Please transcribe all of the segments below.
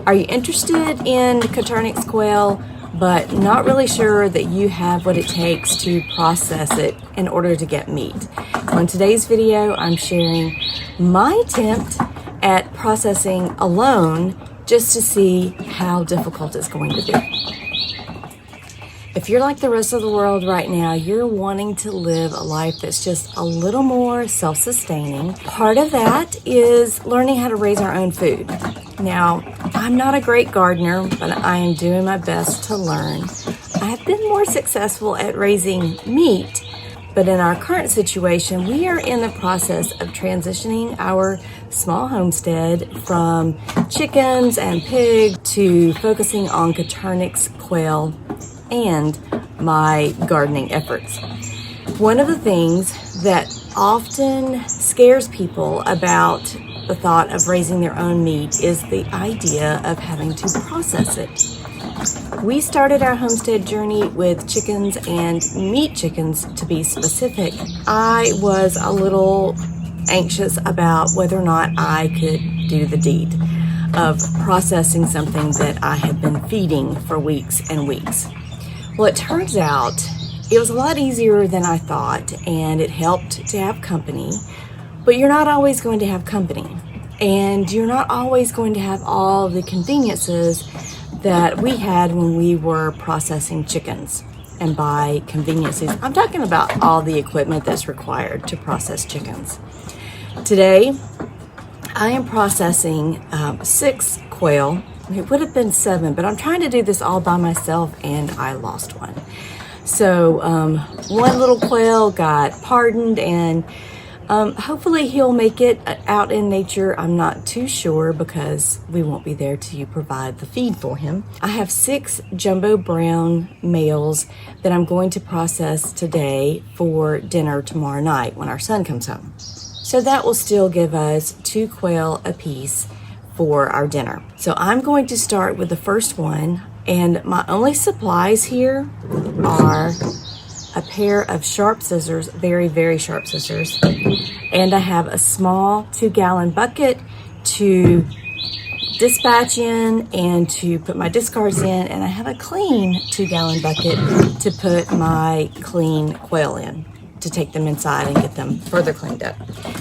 Are you interested in Coturnix quail, but not really sure that you have what it takes to process it in order to get meat? On today's video, I'm sharing my attempt at processing alone just to see how difficult it's going to be. If you're like the rest of the world right now, you're wanting to live a life that's just a little more self-sustaining. Part of that is learning how to raise our own food. Now, I'm not a great gardener, but I am doing my best to learn. I have been more successful at raising meat, but in our current situation, we are in the process of transitioning our small homestead from chickens and pigs to focusing on Coturnix quail and my gardening efforts. One of the things that often scares people about the thought of raising their own meat is the idea of having to process it. We started our homestead journey with chickens and meat chickens, to be specific. I was a little anxious about whether or not I could do the deed of processing something that I had been feeding for weeks and weeks. Well, it turns out it was a lot easier than I thought, and it helped to have company, but you're not always going to have company, and you're not always going to have all the conveniences that we had when we were processing chickens. And by conveniences, I'm talking about all the equipment that's required to process chickens. Today, I am processing 6 quail. It would have been 7, but I'm trying to do this all by myself and I lost one. So one little quail got pardoned, and hopefully he'll make it out in nature. I'm not too sure because we won't be there to provide the feed for him. I have 6 jumbo brown males that I'm going to process today for dinner tomorrow night when our son comes home. So that will still give us 2 quail apiece for our dinner. So I'm going to start with the first one, and my only supplies here are a pair of sharp scissors, very, very sharp scissors, and I have a small 2-gallon bucket to dispatch in and to put my discards in, and I have a clean 2-gallon bucket to put my clean quail in, to take them inside and get them further cleaned up.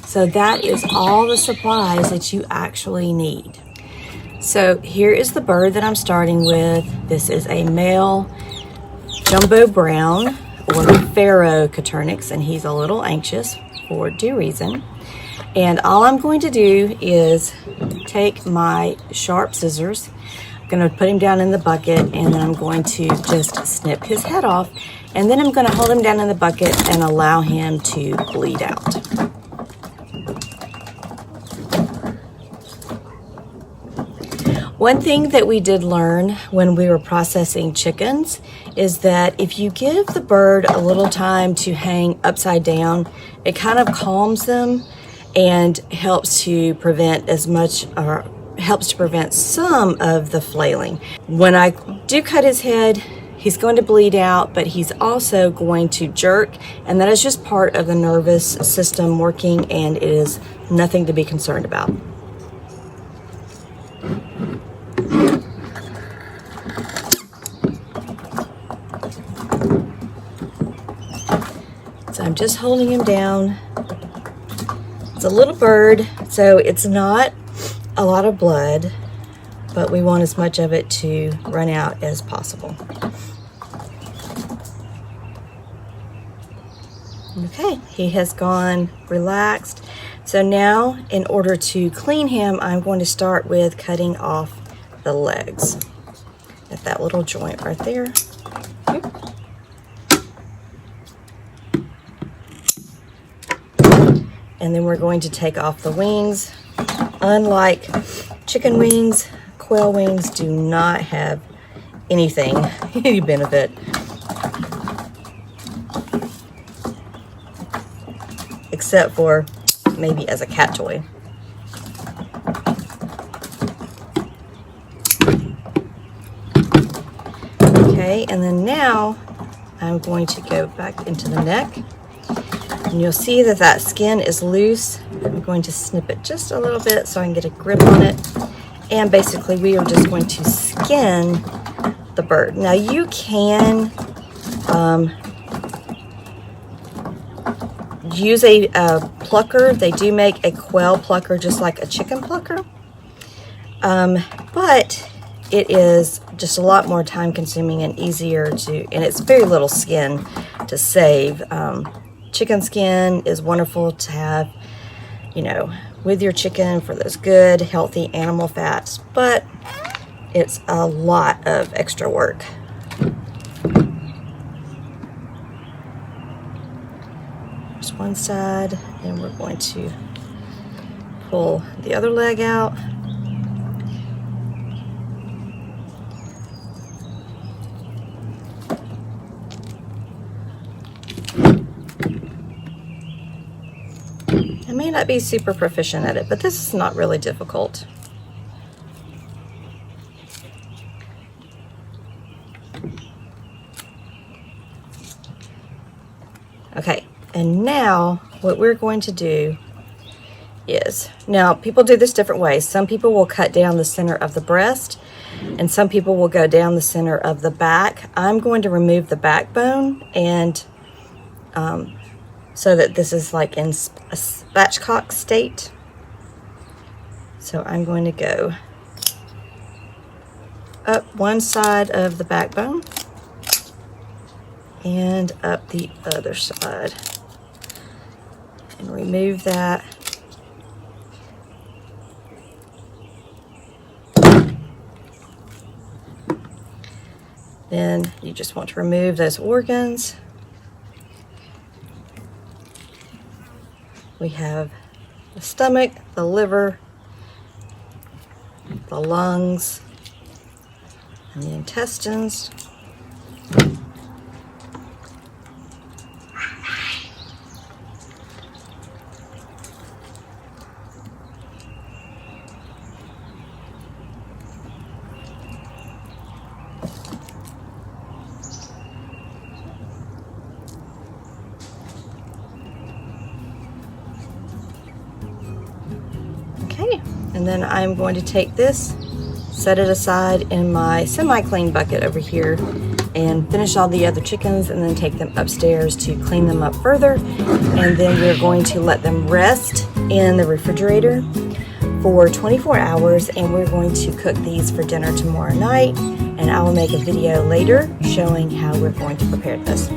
So that is all the supplies that you actually need. So here is the bird that I'm starting with. This is a male jumbo brown, or Pharaoh Coturnix, and he's a little anxious for due reason. And all I'm going to do is take my sharp scissors. I'm going to put him down in the bucket, and then I'm going to just snip his head off, and then I'm going to hold him down in the bucket and allow him to bleed out. One thing that we did learn when we were processing chickens is that if you give the bird a little time to hang upside down, it kind of calms them and helps to prevent some of the flailing. When I do cut his head, he's going to bleed out, but he's also going to jerk, and that is just part of the nervous system working, and it is nothing to be concerned about. So I'm just holding him down. It's a little bird, so it's not a lot of blood, but we want as much of it to run out as possible. Okay, he has gone relaxed. So now, in order to clean him, I'm going to start with cutting off the legs at that little joint right there. And then we're going to take off the wings. Unlike chicken wings, quail wings do not have anything, any benefit, except for maybe as a cat toy. Okay, and then now I'm going to go back into the neck, and you'll see that that skin is loose. I'm going to snip it just a little bit so I can get a grip on it. And basically we are just going to skin the bird. Now you can use a plucker. They do make a quail plucker just like a chicken plucker, but it is just a lot more time consuming and easier to, and it's very little skin to save. Chicken skin is wonderful to have, you know, with your chicken for those good healthy animal fats, but it's a lot of extra work. Just one side, and we're going to pull the other leg out. I may not be super proficient at it, but this is not really difficult. Okay, and now what we're going to do is, now people do this different ways. Some people will cut down the center of the breast, and some people will go down the center of the back. I'm going to remove the backbone, and so that this is like in a spatchcock state. So I'm going to go up one side of the backbone and up the other side and remove that. Then you just want to remove those organs. We have the stomach, the liver, the lungs, and the intestines. Okay, and then I'm going to take this, set it aside in my semi-clean bucket over here, and finish all the other chickens, and then take them upstairs to clean them up further. And then we're going to let them rest in the refrigerator for 24 hours, and we're going to cook these for dinner tomorrow night. And I will make a video later showing how we're going to prepare this.